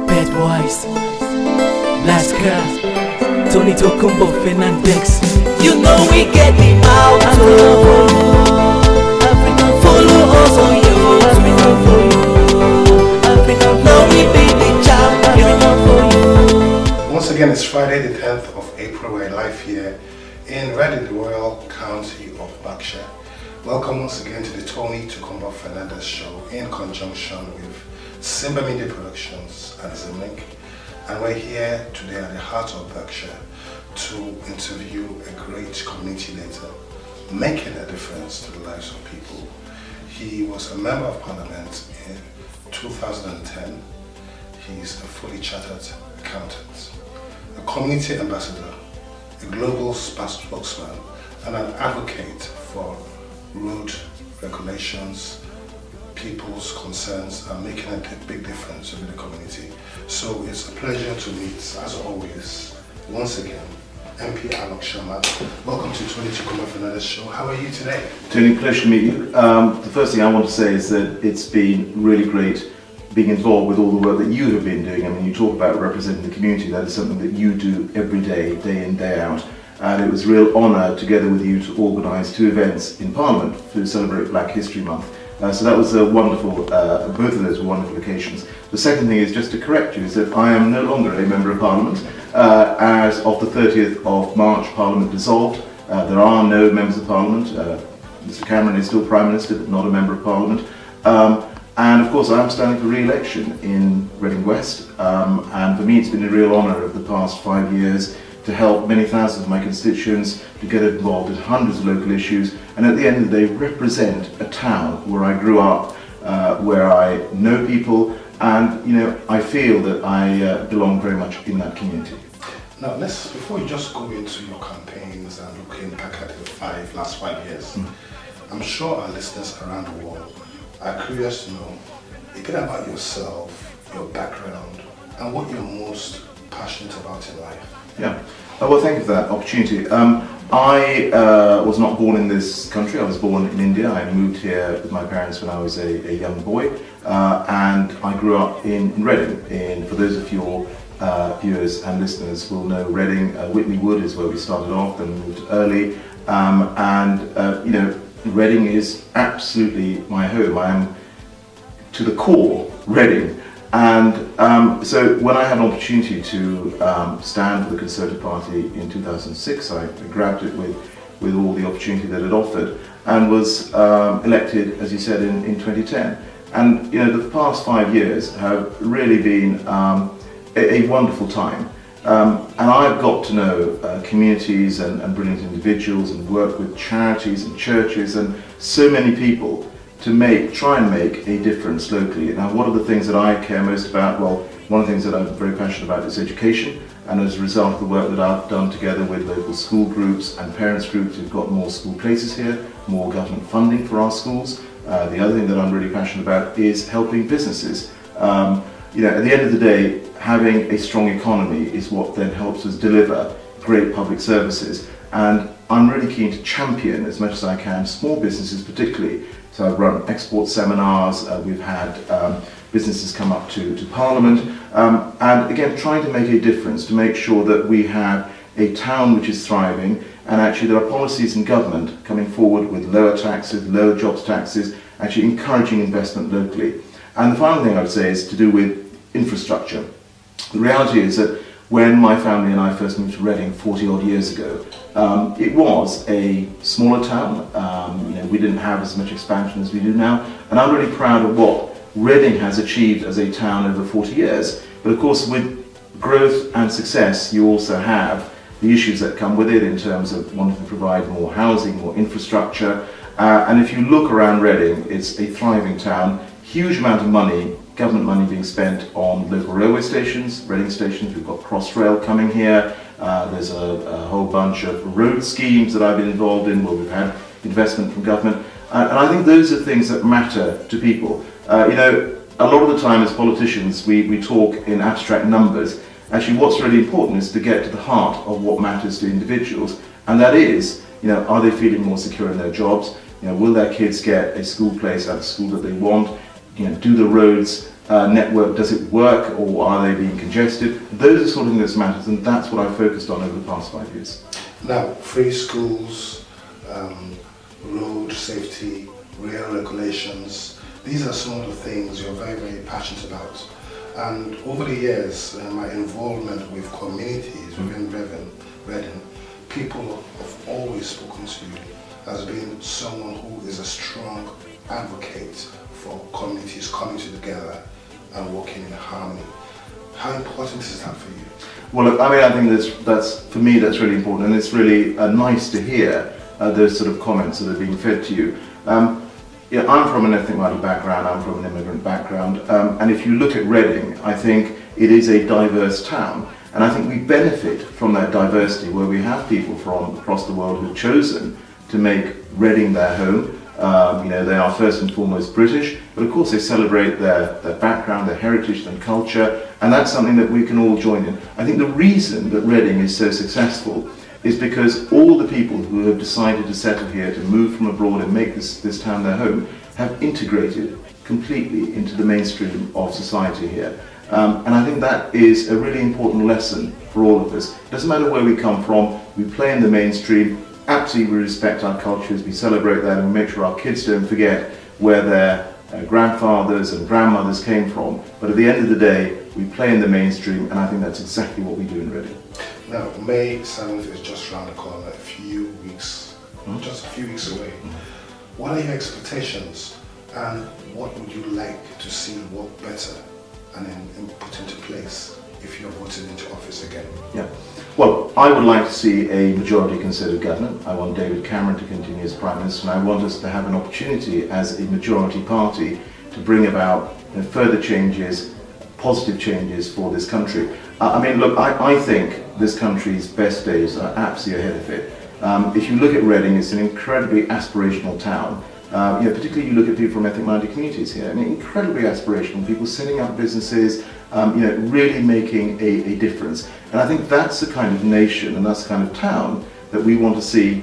Bedwise, Lascar, Tony Tokunbo Fernandez. You know we get the out. African follow us on you. African for you. African now we be the champ. African for you. Once again, it's Friday the 10th of April. We're live here in Reading, the Royal County of Berkshire. Welcome once again to the Tony Tokunboo Fernandez show in conjunction with Simba Media Productions and Zimlink. And we're here today at the heart of Berkshire to interview a great community leader making a difference to the lives of people. He was a member of parliament in 2010. He's a fully chartered accountant, a community ambassador, a global spokesman, and an advocate for road regulations, people's concerns, and making a big difference in the community. So it's a pleasure to meet, as always, once again, MP Alok Sharma. Welcome to Tony Tokunboo Fernandez show. How are you today? Tony, pleasure to meet you. The first thing I want to say is that it's been really great being involved with all the work that you have been doing. I mean, you talk about representing the community. That is something that you do every day, day in, day out. And it was a real honour, together with you, to organise 2 events in Parliament to celebrate Black History Month. So that was a wonderful, both of those were wonderful occasions. The second thing is, just to correct you, is that I am no longer a Member of Parliament. As of the 30th of March, Parliament dissolved. There are no Members of Parliament. Mr Cameron is still Prime Minister, but not a Member of Parliament. And of course I am standing for re-election in Reading West. And for me it's been a real honour of the past 5 years to help many thousands of my constituents, to get involved in hundreds of local issues, and at the end of the day represent a town where I grew up, where I know people, and I feel that I belong very much in that community. Now, before you just go into your campaigns and looking back at the last 5 years, I'm sure our listeners around the world are curious to know a bit about yourself, your background, and what you're most passionate about in life. Yeah, well, thank you for that opportunity. I was not born in this country. I was born in India. I moved here with my parents when I was a young boy, and I grew up in Reading. For those of your viewers and listeners will know Reading, Whitley Wood is where we started off, then we moved early, Reading is absolutely my home. I am to the core Reading. And so when I had an opportunity to stand for the Conservative Party in 2006, I grabbed it with all the opportunity that it offered, and was elected, as you said, in 2010. And the past 5 years have really been a wonderful time. And I've got to know communities and brilliant individuals, and work with charities and churches and so many people to try and make a difference locally. Now, what are the things that I care most about? Well, one of the things that I'm very passionate about is education, and as a result of the work that I've done together with local school groups and parents groups, we've got more school places here, more government funding for our schools. The other thing that I'm really passionate about is helping businesses. At the end of the day, having a strong economy is what then helps us deliver great public services. And I'm really keen to champion, as much as I can, small businesses particularly. So I've run export seminars, we've had businesses come up to Parliament, and again trying to make a difference, to make sure that we have a town which is thriving, and actually there are policies in government coming forward with lower taxes, lower jobs taxes, actually encouraging investment locally. And the final thing I would say is to do with infrastructure. The reality is that when my family and I first moved to Reading 40 odd years ago, it was a smaller town. We didn't have as much expansion as we do now, and I'm really proud of what Reading has achieved as a town over 40 years. But of course, with growth and success, you also have the issues that come with it in terms of wanting to provide more housing, more infrastructure. And if you look around Reading, it's a thriving town, huge amount of money, government money being spent on local railway stations, Reading stations. We've got Crossrail coming here. There's a whole bunch of road schemes that I've been involved in where we've had investment from government. And I think those are things that matter to people. A lot of the time as politicians, we talk in abstract numbers. Actually, what's really important is to get to the heart of what matters to individuals. And that is, are they feeling more secure in their jobs? Will their kids get a school place at the school that they want? do the roads network, does it work, or are they being congested? Those are sort of things that matters, and that's what I've focused on over the past 5 years. Now, free schools, road safety, rail regulations, these are some of the things you're very, very passionate about. And over the years, my involvement with communities within Reading, people have always spoken to you as being someone who is a strong advocate for communities coming together and working in harmony. How important is that for you? Well, look, I mean, I think that's for me, that's really important, and it's really nice to hear those sort of comments that are being fed to you. Yeah, I'm from an ethnic minority background, I'm from an immigrant background, and if you look at Reading, I think it is a diverse town, and I think we benefit from that diversity where we have people from across the world who've chosen to make Reading their home. They are first and foremost British, but of course they celebrate their background, their heritage and culture, and that's something that we can all join in. I think the reason that Reading is so successful is because all the people who have decided to settle here, to move from abroad and make this town their home, have integrated completely into the mainstream of society here. And I think that is a really important lesson for all of us. It doesn't matter where we come from, we play in the mainstream, absolutely we respect our cultures, we celebrate that, and we make sure our kids don't forget where their grandfathers and grandmothers came from. But at the end of the day, we play in the mainstream, and I think that's exactly what we do in Reading. Now, May 7th is just around the corner, just a few weeks away. What are your expectations, and what would you like to see work better and then put into place if you're voted into office again? Yeah. Well, I would like to see a majority Conservative government. I want David Cameron to continue as Prime Minister, and I want us to have an opportunity as a majority party to bring about further changes, positive changes for this country. I mean, look, I think this country's best days are absolutely ahead of it. If you look at Reading, it's an incredibly aspirational town. Particularly you look at people from ethnic minority communities here. I mean, incredibly aspirational. People setting up businesses, really making a difference. And I think that's the kind of nation and that's the kind of town that we want to see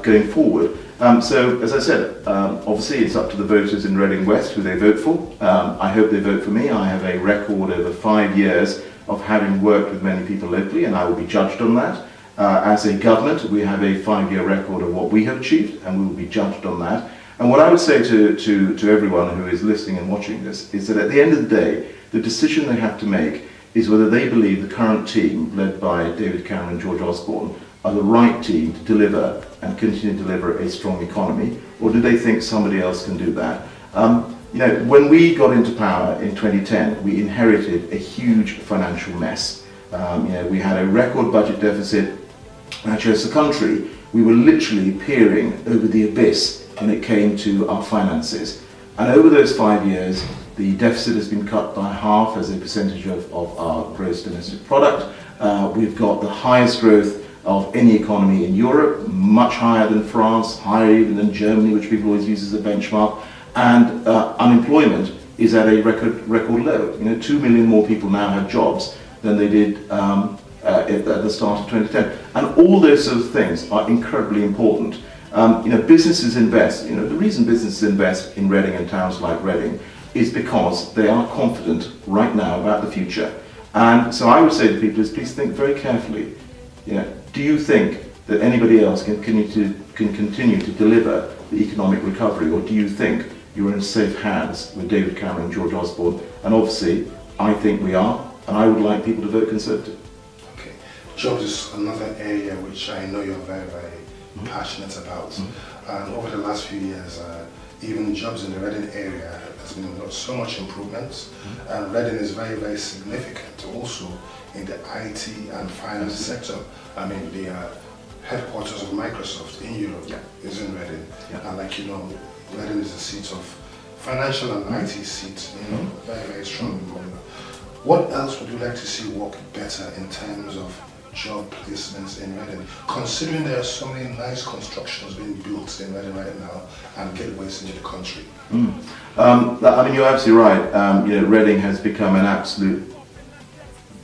going forward. So, as I said, obviously it's up to the voters in Reading West who they vote for. I hope they vote for me. I have a record over 5 years of having worked with many people locally, and I will be judged on that. As a government, we have a 5-year record of what we have achieved, and we will be judged on that. And what I would say to everyone who is listening and watching this is that at the end of the day, the decision they have to make is whether they believe the current team, led by David Cameron and George Osborne, are the right team to deliver and continue to deliver a strong economy, or do they think somebody else can do that? When we got into power in 2010, we inherited a huge financial mess. We had a record budget deficit. Actually, as a country, we were literally peering over the abyss when it came to our finances. And over those 5 years, the deficit has been cut by half as a percentage of our gross domestic product. We've got the highest growth of any economy in Europe, much higher than France, higher even than Germany, which people always use as a benchmark. And unemployment is at a record low. 2 million more people now have jobs than they did at the start of 2010. And all those sort of things are incredibly important. Businesses invest. The reason businesses invest in Reading and towns like Reading is because they are confident right now about the future. And so I would say to people is please think very carefully. Do you think that anybody else can continue to deliver the economic recovery, or do you think you're in safe hands with David Cameron and George Osborne? And obviously, I think we are, and I would like people to vote Conservative. Okay. Jobs is another area which I know you're very, very passionate about. And over the last few years, even jobs in the Reading area has been so much improvement. And Reading is very, very significant also in the IT and finance sector. I mean, the headquarters of Microsoft in Europe is in Reading. And Reading is a seat of financial and IT seat, very, very strong. What else would you like to see work better in terms of job placements in Reading, considering there are so many nice constructions being built in Reading right now and gateways into the country? You're absolutely right. Reading has become an absolute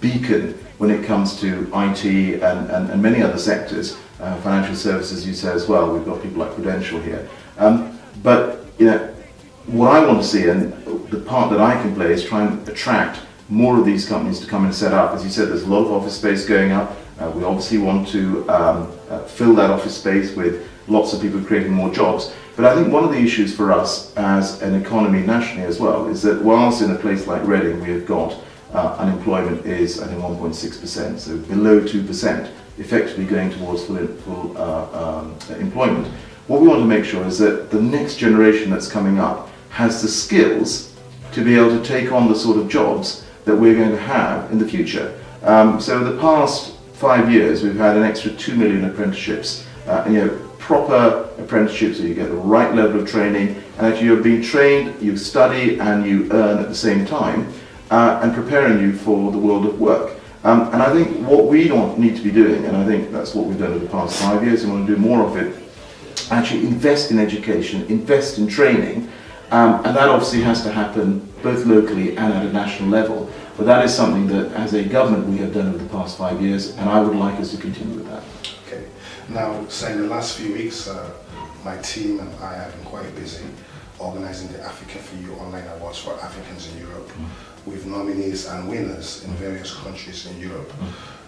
beacon when it comes to IT and many other sectors. Financial services, you say as well. We've got people like Prudential here. But what I want to see, and the part that I can play, is try and attract more of these companies to come and set up. As you said, there's a lot of office space going up. We obviously want to fill that office space with lots of people creating more jobs. But I think one of the issues for us as an economy nationally as well is that whilst in a place like Reading we have got unemployment is, I think, 1.6%, so below 2%, effectively going towards full employment. What we want to make sure is that the next generation that's coming up has the skills to be able to take on the sort of jobs that we're going to have in the future. So the past 5 years we've had an extra 2 million apprenticeships, proper apprenticeships, so you get the right level of training, and actually you're being trained, you study and you earn at the same time, and preparing you for the world of work. And I think what we don't need to be doing, and I think that's what we've done over the past 5 years, and we want to do more of it, actually invest in education, invest in training, and that obviously has to happen both locally and at a national level. But that is something that as a government we have done over the past 5 years, and I would like us to continue with that. Okay. Now, so in the last few weeks, my team and I have been quite busy organizing the Africa for You online awards for Africans in Europe, with nominees and winners in various countries in Europe.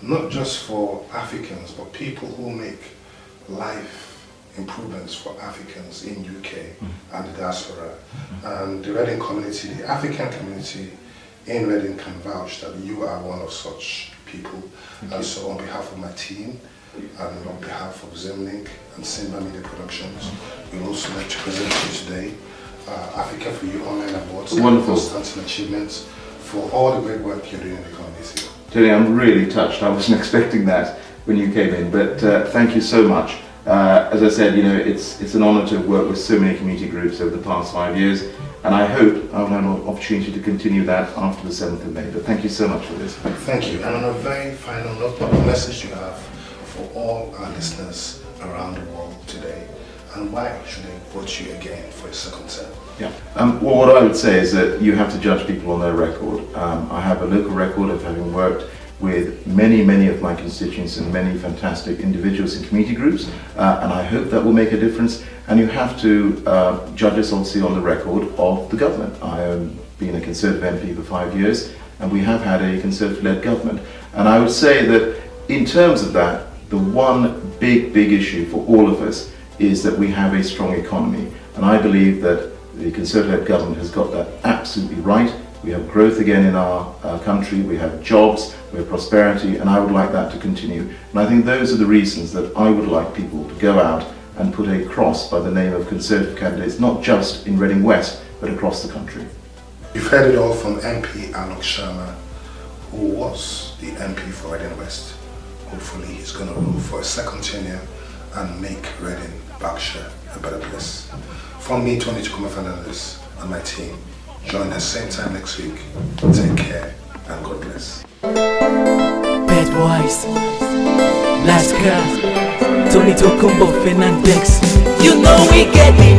Not just for Africans, but people who make life improvements for Africans in UK and the diaspora. And the Reading community, the African community in Reading, can vouch that you are one of such people. And so on behalf of my team, and on behalf of Zimlink and Simba Media Productions, we'd also like to present to you today Africa for You Online Awards. Wonderful. Stunts and achievements for all the great work you're doing in the economy this year. Tony, I'm really touched. I wasn't expecting that when you came in, but thank you so much. As I said, it's an honour to work with so many community groups over the past 5 years, and I hope I'll have an opportunity to continue that after the 7th of May. But thank you so much for this. Thank you. And on a very final note, what message you have for all our listeners around the world today, and why should they vote you again for a second term? Yeah. Well, what I would say is that you have to judge people on their record. I have a local record of having worked with many of my constituents and many fantastic individuals in community groups, and I hope that will make a difference. And you have to judge us obviously on the record of the government. I have been a Conservative MP for 5 years, and we have had a Conservative-led government. And I would say that in terms of that, the one big issue for all of us is that we have a strong economy. And I believe that the Conservative government has got that absolutely right. We have growth again in our country, we have jobs, we have prosperity, and I would like that to continue. And I think those are the reasons that I would like people to go out and put a cross by the name of Conservative candidates, not just in Reading West, but across the country. You've heard it all from MP Alok Sharma, who was the MP for Reading West. Hopefully he's going to rule for a second tenure and make Reading, Berkshire, a better place. From me, Tony Tokunboo Fernandez, and my team, join us same time next week. Take care and God bless. Bedwise, Last Tony Tokunboo Fernandez. You know we get it.